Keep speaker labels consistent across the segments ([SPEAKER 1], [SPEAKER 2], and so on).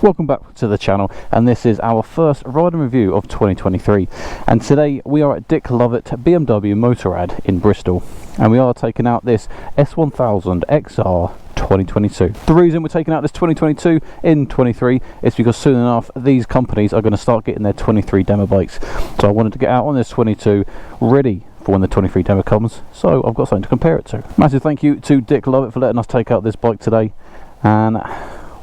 [SPEAKER 1] Welcome back to the channel, and this is our first ride and review of 2023, and today we are at Dick Lovett BMW Motorrad in Bristol, and we are taking out this S1000XR 2022. The reason we're taking out this 2022 in 23 is because soon enough these companies are going to start getting their 23 demo bikes, so I wanted to get out on this 22 ready for when the 23 demo comes, so I've got something to compare it to. Massive thank you to Dick Lovett for letting us take out this bike today, and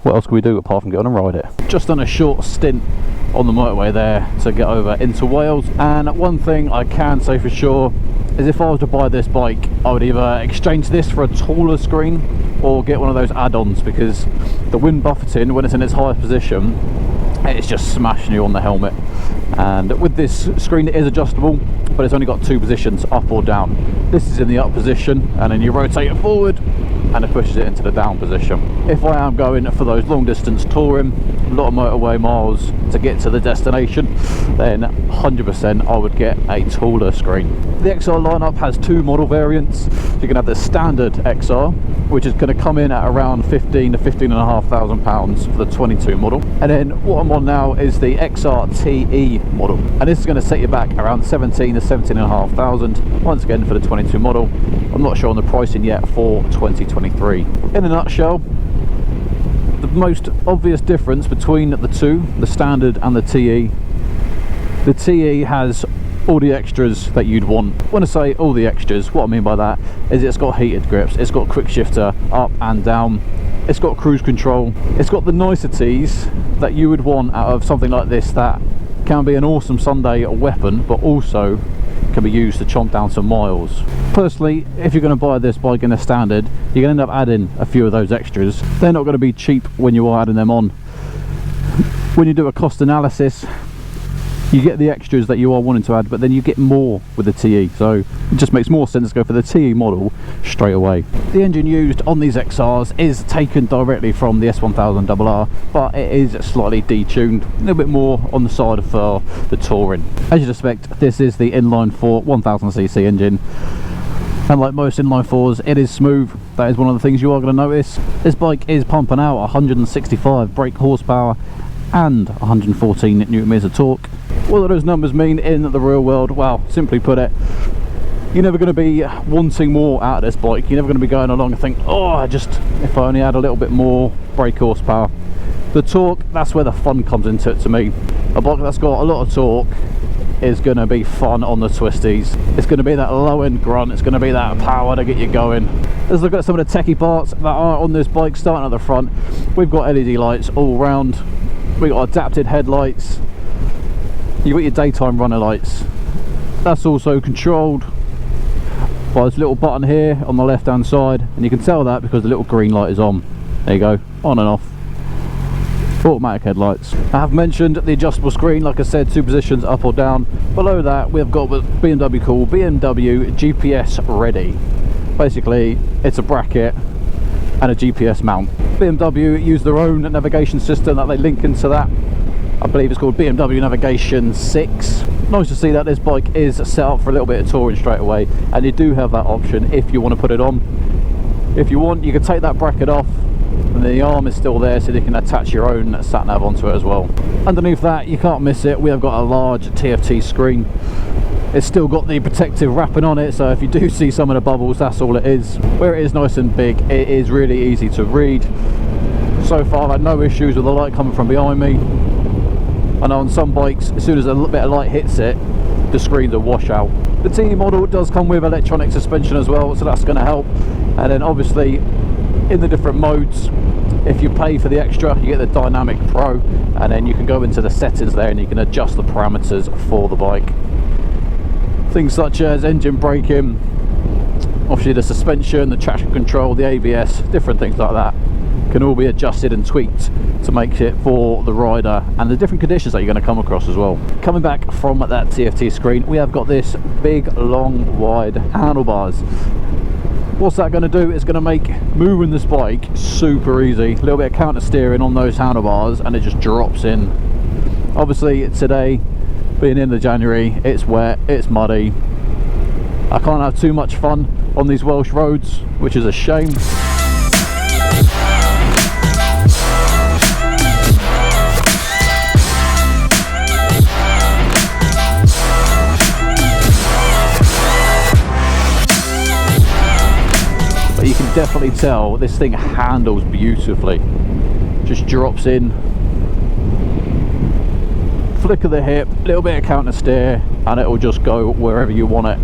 [SPEAKER 1] what else can we do apart from get on and ride it? Just done a short stint on the motorway there to get over into Wales, and one thing I can say for sure is if I was to buy this bike, I would either exchange this for a taller screen or get one of those add-ons, because the wind buffeting when it's in its highest position, it's just smashing you on the helmet. And with this screen, it is adjustable, but it's only got two positions, up or down. This is in the up position, and then you rotate it forward and it pushes it into the down position. If I am going for those long distance touring, a lot of motorway miles to get to the destination, then 100% I would get a taller screen. The XR lineup has two model variants. You can have the standard XR, which is going to come in at around 15 to 15,500 pounds for the 22 model, and then what I'm on now is the XR TE model, and this is going to set you back around 17 to 17,500 once again for the 22 model. I'm not sure on the pricing yet for 2023. In a nutshell, the most obvious difference between the two, the standard and the TE has all the extras that you'd want. When I say all the extras, what I mean by that is it's got heated grips, it's got quick shifter up and down, it's got cruise control, it's got the niceties that you would want out of something like this that can be an awesome Sunday weapon, but also can be used to chomp down some miles. Personally, if you're going to buy this bike in a standard, you're going to end up adding a few of those extras. They're not going to be cheap when you are adding them on. When you do a cost analysis, you get the extras that you are wanting to add, but then you get more with the TE, so it just makes more sense to go for the TE model straight away. The engine used on these XRs is taken directly from the S1000XR, but it is slightly detuned, a little bit more on the side for the touring. As you'd expect, this is the inline 4 1000cc engine, and like most inline 4s, it is smooth. That is one of the things you are going to notice. This bike is pumping out 165 brake horsepower and 114 newton meters of torque. What do those numbers mean in the real world? Well, simply put it, you're never going to be wanting more out of this bike. You're never going to be going along and think, oh, if I only had a little bit more brake horsepower. The torque, that's where the fun comes into it to me. A bike that's got a lot of torque is going to be fun on the twisties. It's going to be that low end grunt, it's going to be that power to get you going. Let's look at some of the techie parts that are on this bike. Starting at the front, we've got LED lights all round, we've got adapted headlights, you've got your daytime runner lights. That's also controlled by this little button here on the left hand side, and you can tell that because the little green light is on. There you go, on and off. Automatic headlights. I have mentioned the adjustable screen, like I said, two positions, up or down. Below that we've got what BMW call BMW GPS Ready. Basically it's a bracket and a GPS mount. BMW use their own navigation system that they link into that. I believe it's called BMW Navigation 6. Nice to see that this bike is set up for a little bit of touring straight away, and you do have that option if you want to put it on. If you want, you can take that bracket off, and the arm is still there so you can attach your own sat nav onto it as well. Underneath that, you can't miss it, we have got a large TFT screen. It's still got the protective wrapping on it, so if you do see some of the bubbles, that's all it is. Where it is nice and big, it is really easy to read. So far I've had no issues with the light coming from behind me. I know on some bikes, as soon as a little bit of light hits it, the screen's a washout. The TE model does come with electronic suspension as well, so that's going to help. And then obviously in the different modes, if you pay for the extra, you get the Dynamic Pro, and then you can go into the settings there and you can adjust the parameters for the bike. Things such as engine braking, obviously the suspension, the traction control, the ABS, different things like that can all be adjusted and tweaked to make it for the rider and the different conditions that you're going to come across as well. Coming back from that TFT screen, we have got this big, long, wide handlebars. What's that going to do? It's going to make moving this bike super easy. A little bit of counter steering on those handlebars and it just drops in. Obviously today, being in the January, it's wet, it's muddy. I can't have too much fun on these Welsh roads, which is a shame. can definitely tell this thing handles beautifully. Just drops in, flick of the hip, little bit of counter steer, and it will just go wherever you want it.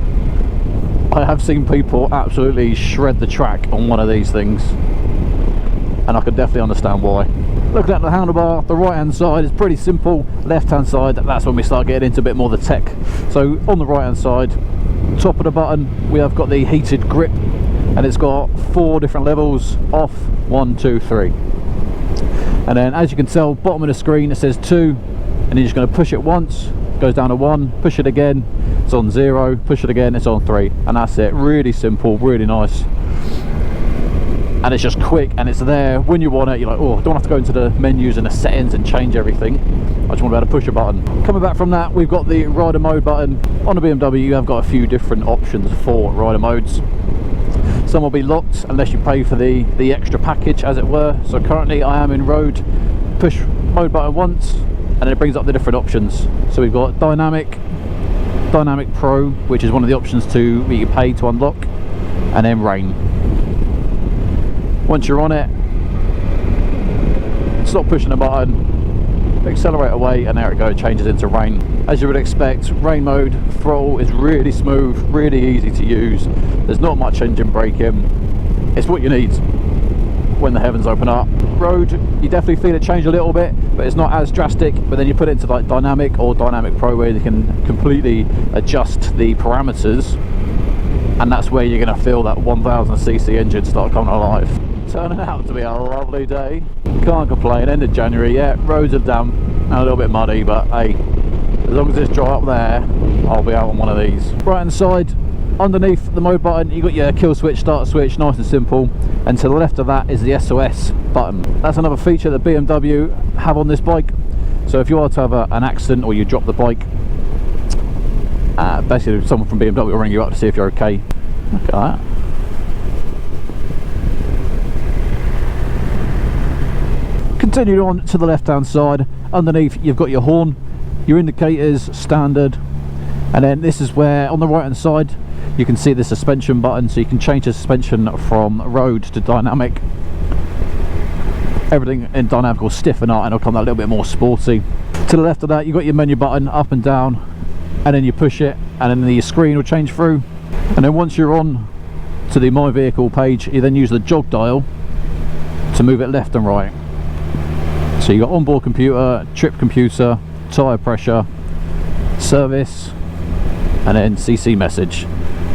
[SPEAKER 1] I have seen people absolutely shred the track on one of these things, and I can definitely understand why. Looking at the handlebar, the right hand side is pretty simple. Left hand side, that's when we start getting into a bit more of the tech. So on the right hand side, top of the button, we have got the heated grip, and it's got 4 different levels: off, 1, 2, 3. And then as you can tell, bottom of the screen it says 2, and you're just going to push it once, goes down to 1, push it again, it's on 0, push it again, it's on 3, and that's it. Really simple, really nice, and it's just quick, and it's there when you want it. You're like, oh, I don't have to go into the menus and the settings and change everything. I just want to be able to push a button. Coming back from that, we've got the rider mode button. On the BMW you have got a few different options for rider modes. Some will be locked unless you pay for the extra package, as it were. So currently I am in road. Push mode button once and then it brings up the different options. So we've got dynamic pro, which is one of the options that you pay to unlock, and then rain. Once you're on it, stop pushing the button, accelerate away, and there it goes, changes into rain. As you would expect, rain mode throttle is really smooth, really easy to use. There's not much engine braking. It's what you need when the heavens open up. Road, you definitely feel it change a little bit, but it's not as drastic. But then you put it into like dynamic or dynamic pro, where you can completely adjust the parameters, and that's where you're going to feel that 1000cc engine start coming alive. Turning out to be a lovely day, can't complain. End of January, yeah, roads are damp and a little bit muddy, but hey, as long as it's dry up there, I'll be out on one of these. Right hand side, underneath the mode button, you got your kill switch, start switch, nice and simple, and to the left of that is the SOS button. That's another feature that BMW have on this bike. So if you are to have an accident or you drop the bike, basically someone from BMW will ring you up to see if you're okay. Look at that. Continuing on to the left hand side, underneath you've got your horn, your indicators, standard, and then this is where on the right hand side you can see the suspension button, so you can change the suspension from road to dynamic. Everything in dynamic will stiffen up and it'll come a little bit more sporty. To the left of that you've got your menu button, up and down, and then you push it and then the screen will change through. And then once you're on to the My Vehicle page, you then use the jog dial to move it left and right. So you got onboard computer, trip computer, tyre pressure, service, and then CC message.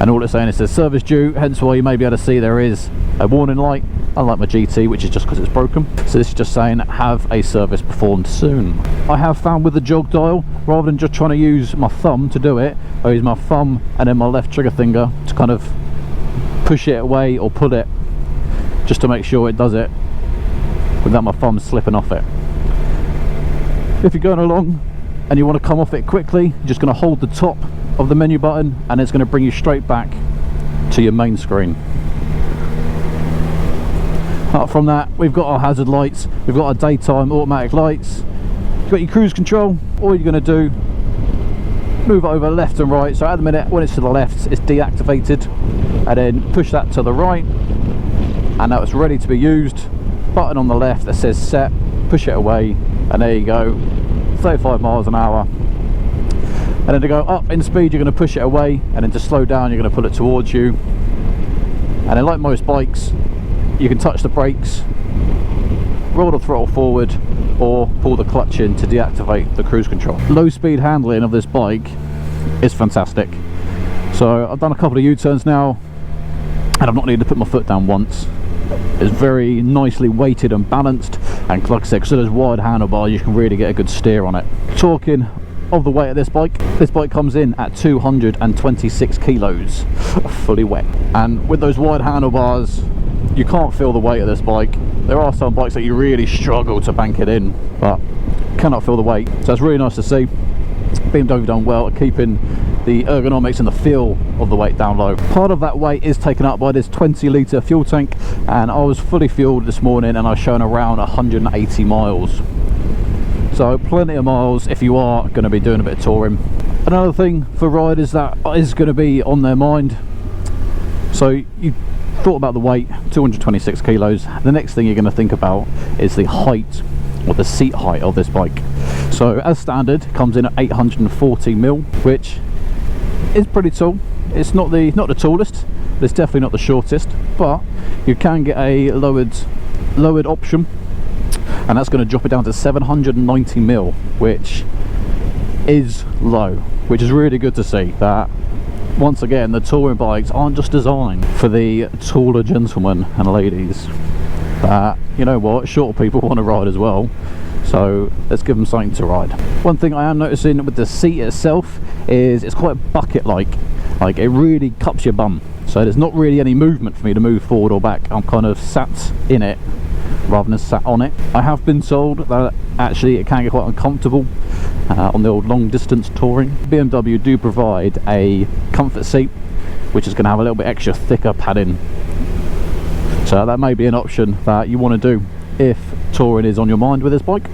[SPEAKER 1] And all it's saying is there's service due, hence why you may be able to see there is a warning light, unlike my GT, which is just because it's broken. So this is just saying have a service performed soon. I have found with the jog dial, rather than just trying to use my thumb to do it, I use my thumb and then my left trigger finger to kind of push it away or pull it, just to make sure it does it without my thumb slipping off it. If you're going along and you want to come off it quickly, you're just going to hold the top of the menu button and it's going to bring you straight back to your main screen. Apart from that, we've got our hazard lights, we've got our daytime automatic lights, you've got your cruise control. All you're going to do, move it over left and right. So at the minute when it's to the left it's deactivated, and then push that to the right and now it's ready to be used. Button on the left that says set, push it away, and there you go, 35 miles an hour. And then to go up in speed you're going to push it away, and then to slow down you're going to pull it towards you. And then like most bikes, you can touch the brakes, roll the throttle forward, or pull the clutch in to deactivate the cruise control. Low speed handling of this bike is fantastic. So I've done a couple of U-turns now and I've not needed to put my foot down once. It's very nicely weighted and balanced, and like I said, because of those wide handlebars you can really get a good steer on it. Talking of the weight of this bike comes in at 226 kilos fully wet, and with those wide handlebars you can't feel the weight of this bike. There are some bikes that you really struggle to bank it in, but cannot feel the weight, so it's really nice to see. BMW done well at keeping the ergonomics and the feel of the weight down low. Part of that weight is taken up by this 20-litre fuel tank, and I was fully fueled this morning and I was showing around 180 miles. So plenty of miles if you are going to be doing a bit of touring. Another thing for riders that is going to be on their mind, so you thought about the weight, 226 kilos. The next thing you're going to think about is the height, or the seat height of this bike. So as standard, it comes in at 840 mil, which is pretty tall. It's not the tallest, but it's definitely not the shortest, but you can get a lowered option, and that's going to drop it down to 790 mil, which is low, which is really good to see. That once again, the touring bikes aren't just designed for the taller gentlemen and ladies, that, you know what, shorter people want to ride as well, so let's give them something to ride. One thing I am noticing with the seat itself is it's quite bucket like it really cups your bum, so there's not really any movement for me to move forward or back. I'm kind of sat in it rather than sat on it. I have been told that actually it can get quite uncomfortable on the old long distance touring. BMW do provide a comfort seat, which is going to have a little bit extra thicker padding, so that may be an option that you want to do if touring is on your mind with this bike.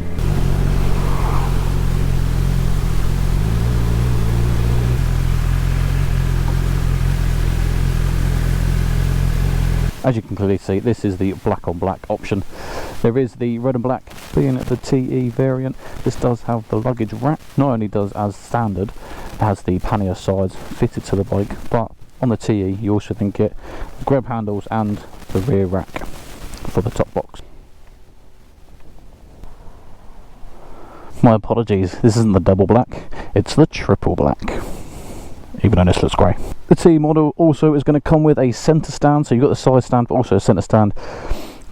[SPEAKER 1] As you can clearly see, this is the black on black option. There is the red and black, being the TE variant. This does have the luggage rack. Not only does, as standard, it has the pannier sides fitted to the bike, but on the TE you also then get grab handles and the rear rack for the top box. My apologies, this isn't the double black, it's the triple black, even though this looks grey. The T model also is going to come with a centre stand, so you've got the side stand but also a centre stand.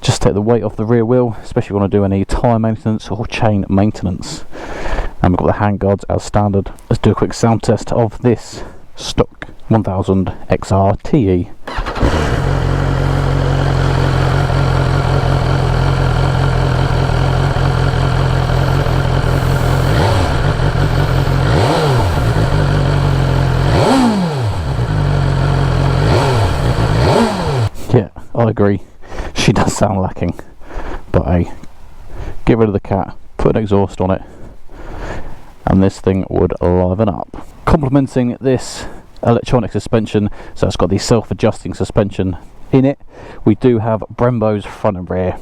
[SPEAKER 1] Just take the weight off the rear wheel, especially if you want to do any tyre maintenance or chain maintenance. And we've got the handguards as standard. Let's do a quick sound test of this stock 1000XR TE. Yeah, I agree. She does sound lacking, but hey, get rid of the cat, put an exhaust on it, and this thing would liven up. Complementing this electronic suspension, so it's got the self-adjusting suspension in it, we do have Brembo's front and rear.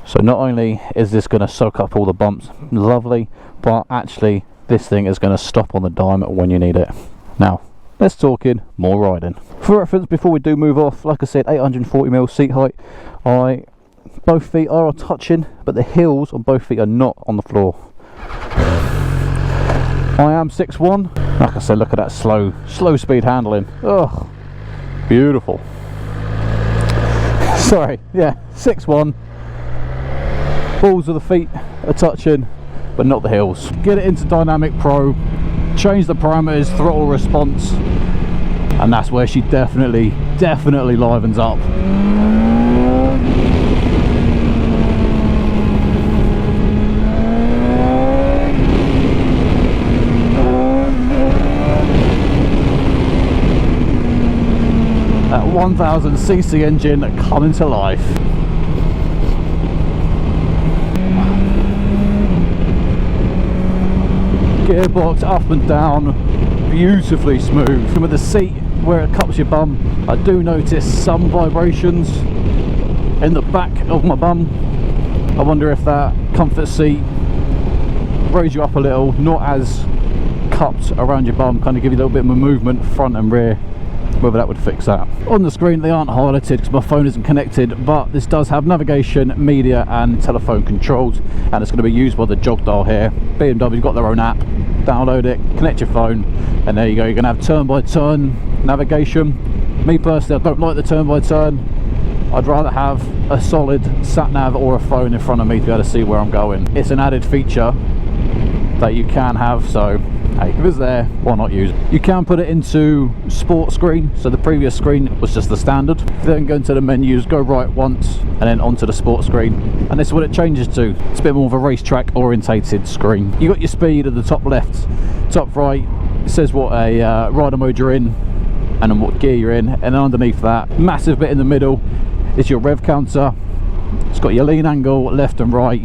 [SPEAKER 1] So not only is this going to soak up all the bumps, lovely, but actually this thing is going to stop on the dime when you need it. Now, let's talk in more riding. For reference, before we do move off, like I said, 840mm seat height. Both feet are touching, but the heels on both feet are not on the floor. I am 6'1". Like I said, look at that slow speed handling. Oh, beautiful. Sorry, yeah, 6'1". Balls of the feet are touching, but not the heels. Get it into Dynamic Pro, change the parameters, throttle response, and that's where she definitely livens up. That 1000cc engine coming to life. Gearbox up and down, beautifully smooth. And with the seat where it cups your bum, I do notice some vibrations in the back of my bum. I wonder if that comfort seat raise you up a little, not as cupped around your bum, kind of give you a little bit more movement front and rear, whether that would fix that. On the screen they aren't highlighted because my phone isn't connected, but this does have navigation, media and telephone controls, and it's going to be used by the jog dial here. BMW's got their own app, download it, connect your phone, and there you go. You're going to have turn by turn navigation. Me personally, I don't like the turn by turn. I'd rather have a solid sat nav or a phone in front of me to be able to see where I'm going. It's an added feature that you can have, so hey, if it's there, why not use it? You can put it into sport screen, so the previous screen was just the standard. Then go into the menus, go right once, and then onto the sport screen, and this is what it changes to. It's a bit more of a racetrack orientated screen. You got your speed at the top left, top right, it says what a rider mode you're in, and then what gear you're in, and then underneath that, massive bit in the middle is your rev counter. It's got your lean angle, left and right,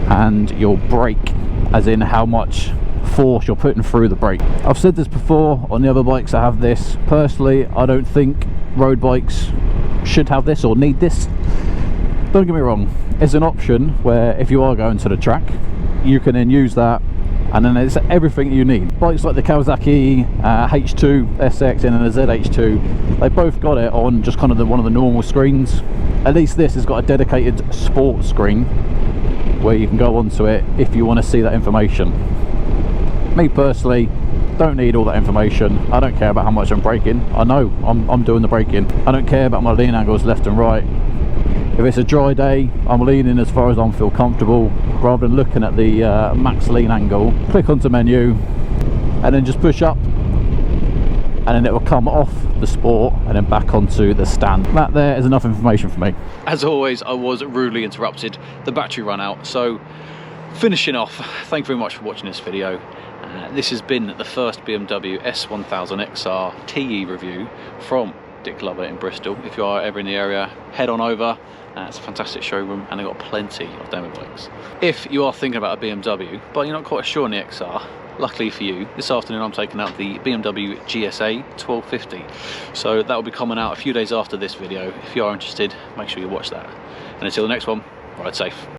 [SPEAKER 1] and your brake, as in how much force you're putting through the brake. I've said this before on the other bikes that have this. Personally, I don't think road bikes should have this or need this. Don't get me wrong, it's an option where if you are going to the track, you can then use that, and then it's everything you need. Bikes like the Kawasaki H2 SX and the ZH2, they both got it on just kind of one of the normal screens. At least this has got a dedicated sport screen where you can go onto it if you want to see that information. Me personally, don't need all that information. I don't care about how much I'm braking. I know I'm doing the braking. I don't care about my lean angles left and right. If it's a dry day, I'm leaning as far as I feel comfortable, rather than looking at the max lean angle. Click onto menu and then just push up, and then it will come off the sport and then back onto the stand. That there is enough information for me. As always, I was rudely interrupted. The battery ran out, so finishing off, thank you very much for watching this video. This has been the first BMW S1000XR TE review from Dick Lover in Bristol. If you are ever in the area, head on over. It's a fantastic showroom and they've got plenty of demo bikes. If you are thinking about a BMW but you're not quite sure on the XR, luckily for you, this afternoon I'm taking out the BMW GSA 1250. So that will be coming out a few days after this video. If you are interested, make sure you watch that. And until the next one, ride safe.